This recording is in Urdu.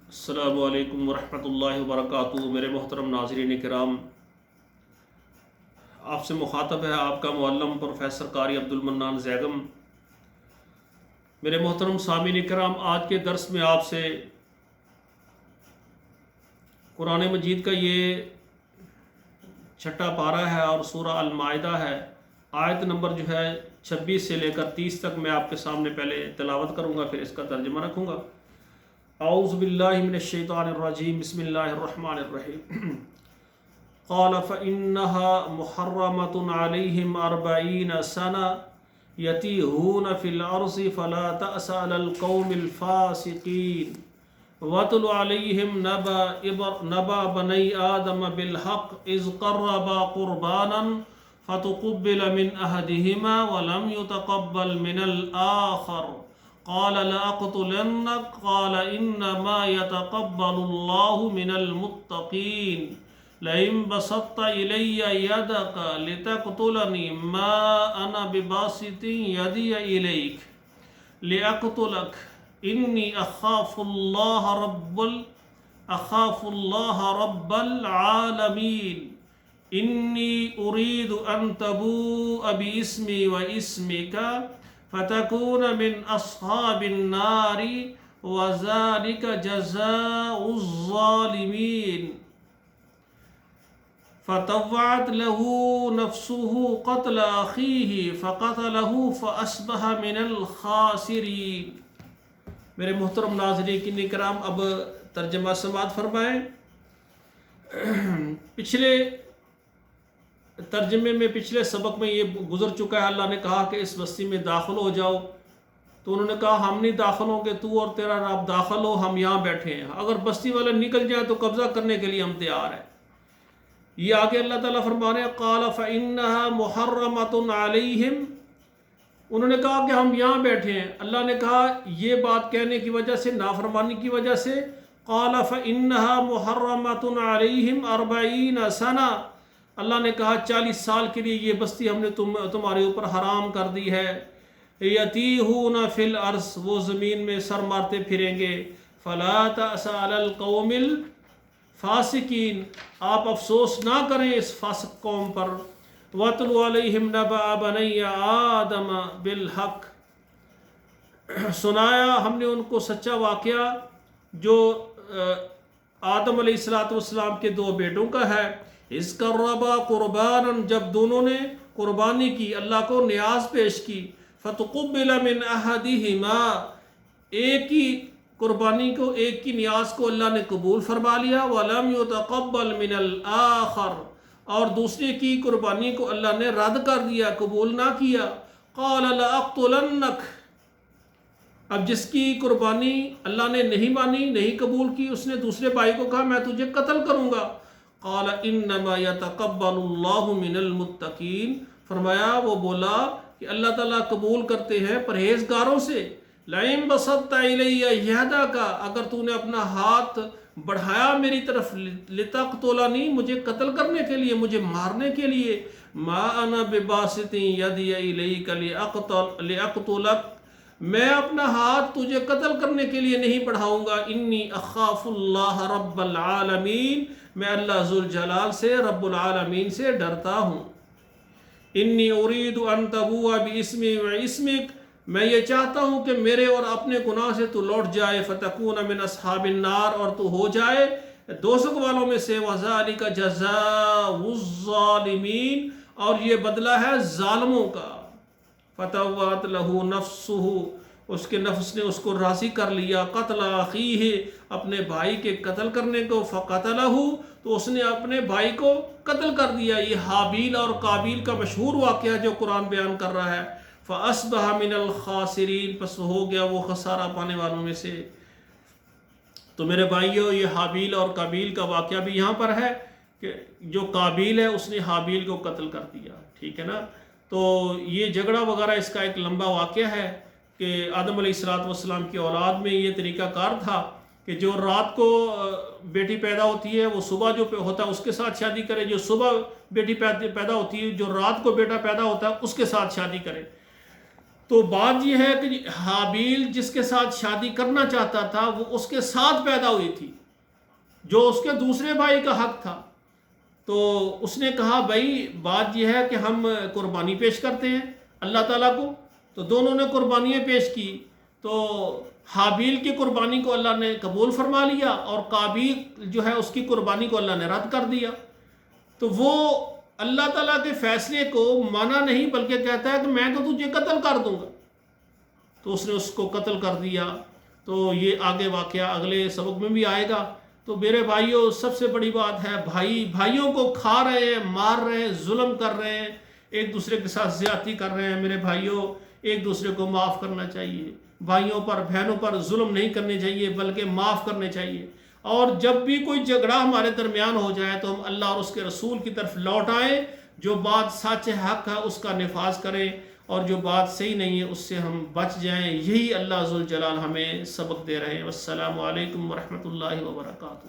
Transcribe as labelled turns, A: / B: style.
A: السلام علیکم ورحمۃ اللہ وبرکاتہ۔ میرے محترم ناظرین کرام، آپ سے مخاطب ہے آپ کا معلم پروفیسر قاری عبد المنان زیگم۔ میرے محترم سامعین کرام، آج کے درس میں آپ سے قرآن مجید کا یہ چھٹا پارہ ہے اور سورہ المائدہ ہے۔ آیت نمبر جو ہے 26 سے لے کر 30 تک میں آپ کے سامنے پہلے تلاوت کروں گا، پھر اس کا ترجمہ رکھوں گا۔ اعوذ باللہ من الشیطان الرجیم، بسم اللہ الرحمن الرحیم۔ قال فإنها محرمة عليهم 40 سنة يتيهون في الأرض فلا تأس على القوم الفاسقين واتل عليهم نبأ بني آدم بالحق إذ قربا قربانا فتقبل من أحدهما ولم يتقبل من الآخر قال لأقتلنك قال إنما يتقبل الله من المتقين لئن بسطت إلي يدك لتقتلني ما أنا بباسط يدي إليك لأقتلك إني أخاف الله رب العالمين إني أريد أن تبوء باسمي واسمك فتكون من أصحاب النار وذلك جزاء الظالمين فطوعت له نفسه قتل أخيه فقتله فأصبح من الخاسرين۔ میرے محترم ناظرین کرام، اب ترجمہ سماعت فرمائیں۔ پچھلے ترجمے میں، پچھلے سبق میں یہ گزر چکا ہے، اللہ نے کہا کہ اس بستی میں داخل ہو جاؤ، تو انہوں نے کہا ہم نہیں داخل ہوں گے، تو اور تیرا رب داخل ہو، ہم یہاں بیٹھے ہیں، اگر بستی والے نکل جائیں تو قبضہ کرنے کے لیے ہم تیار ہیں۔ یہ آگے اللہ تعالیٰ فرما رہے ہیں قال فإنها محرمة علیہم، انہوں نے کہا کہ ہم یہاں بیٹھے ہیں۔ اللہ نے کہا یہ بات کہنے کی وجہ سے، نافرمانی کی وجہ سے، قال فإنها محرمة علیہم 40 سنة، اللہ نے کہا 40 سال کے لیے یہ بستی ہم نے تمہارے اوپر حرام کر دی ہے۔ یتیہون فی الارض، وہ زمین میں سر مارتے پھریں گے۔ فلا تأس علی القوم الفاسقین، آپ افسوس نہ کریں اس فاسق قوم پر۔ وَاتْلُ عَلَيْهِمْ نَبَأَ بَنِيَّ آدَمَ بِالْحَقِّ، سنایا ہم نے ان کو سچا واقعہ جو آدم علیہ السلام کے دو بیٹوں کا ہے۔ اِذْ قَرَّبَا قُرْبَانًا، جب دونوں نے قربانی کی، اللہ کو نیاز پیش کی۔ فَتُقُبِّلَ مِنْ أَحَدِهِمَا، ایک کی قربانی کو، ایک کی نیاز کو اللہ نے قبول فرما لیا۔ وَلَمْ يُتَقَبَّلْ مِنَ الْآخَرِ، اور دوسرے کی قربانی کو اللہ نے رد کر دیا، قبول نہ کیا۔ قَالَ لَأَقْتُلَنَّكَ، اب جس کی قربانی اللہ نے نہیں مانی، نہیں قبول کی، اس نے دوسرے بھائی کو کہا میں تجھے قتل کروں گا۔ قَالَ إِنَّمَا يَتَقَبَّلُ اللَّهُ مِنَ الْمُتَّقِينَ، فرمایا، وہ بولا کہ اللہ تعالیٰ قبول کرتے ہیں پرہیزگاروں سے۔ لَئِن بَسَطتَ إِلَيَّ يَدَكَ، اگر تو نے اپنا ہاتھ بڑھایا میری طرف، لِتَقْتُلَنِي، مجھے قتل کرنے کے لیے، مجھے مارنے کے لیے، مَا أَنَا بِبَاسِطٍ يَدِيَ إِلَيْكَ لِأَقْتُلَكَ، میں اپنا ہاتھ تجھے قتل کرنے کے لیے نہیں بڑھاؤں گا۔ انی اخاف اللہ رب العالمین، میں اللہ ذوالجلال سے، رب العالمین سے ڈرتا ہوں۔ انی ارید ان تبوء باسمی واسمک، میں یہ چاہتا ہوں کہ میرے اور اپنے گناہ سے تو لوٹ جائے۔ فتکون من اصحاب النار، اور تو ہو جائے دوزخ والوں میں سے۔ وذالک جزاء الظالمین، اور یہ بدلہ ہے ظالموں کا۔ فتوات لہو نفسہ، اس کے نفس نے اس کو راضی کر لیا۔ قتل اخیہ، اپنے بھائی کے قتل کرنے کو۔ فقتلہ، تو اس نے اپنے بھائی کو قتل کر دیا۔ یہ حابیل اور قابیل کا مشہور واقعہ جو قرآن بیان کر رہا ہے۔ فاصبح من الخاسرین، پس ہو گیا وہ خسارہ پانے والوں میں سے۔ تو میرے بھائیو، یہ حابیل اور قابیل کا واقعہ بھی یہاں پر ہے کہ جو قابیل ہے اس نے حابیل کو قتل کر دیا، ٹھیک ہے نا۔ تو یہ جھگڑا وغیرہ اس کا ایک لمبا واقعہ ہے کہ آدم علیہ السلام کی اولاد میں یہ طریقہ کار تھا کہ جو رات کو بیٹی پیدا ہوتی ہے وہ صبح جو ہوتا ہے اس کے ساتھ شادی کرے، جو صبح بیٹی پیدا ہوتی ہے، جو رات کو بیٹا پیدا ہوتا ہے اس کے ساتھ شادی کرے۔ تو بات یہ ہے کہ حابیل جس کے ساتھ شادی کرنا چاہتا تھا وہ اس کے ساتھ پیدا ہوئی تھی جو اس کے دوسرے بھائی کا حق تھا. تو اس نے کہا بھائی بات یہ ہے کہ ہم قربانی پیش کرتے ہیں اللہ تعالیٰ کو. تو دونوں نے قربانیاں پیش کی. تو حابیل کی قربانی کو اللہ نے قبول فرما لیا اور قابیل جو ہے اس کی قربانی کو اللہ نے رد کر دیا. تو وہ اللہ تعالیٰ کے فیصلے کو مانا نہیں بلکہ کہتا ہے کہ میں تو تجھے قتل کر دوں گا. تو اس نے اس کو قتل کر دیا. تو یہ آگے واقعہ اگلے سبق میں بھی آئے گا. تو میرے بھائیوں سب سے بڑی بات ہے بھائیوں کو کھا رہے ہیں، مار رہے ہیں، ظلم کر رہے ہیں، ایک دوسرے کے ساتھ زیادتی کر رہے ہیں. میرے بھائیوں ایک دوسرے کو معاف کرنا چاہیے. بھائیوں پر بہنوں پر ظلم نہیں کرنے چاہیے بلکہ معاف کرنے چاہیے. اور جب بھی کوئی جھگڑا ہمارے درمیان ہو جائے تو ہم اللہ اور اس کے رسول کی طرف لوٹ آئیں. جو بات سچ حق ہے اس کا نفاذ کریں اور جو بات صحیح نہیں ہے اس سے ہم بچ جائیں. یہی اللہ ذوالجلال ہمیں سبق دے رہے ہیں. والسلام علیکم ورحمۃ اللہ وبرکاتہ.